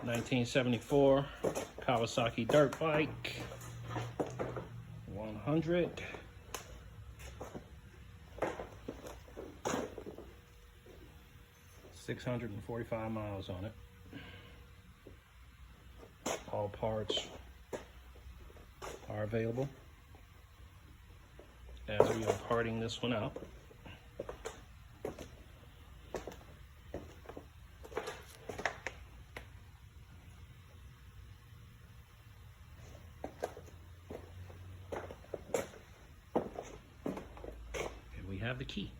1974 Kawasaki dirt bike. 100. $645 miles on it. All parts are available as we are parting this one out. And we have the key.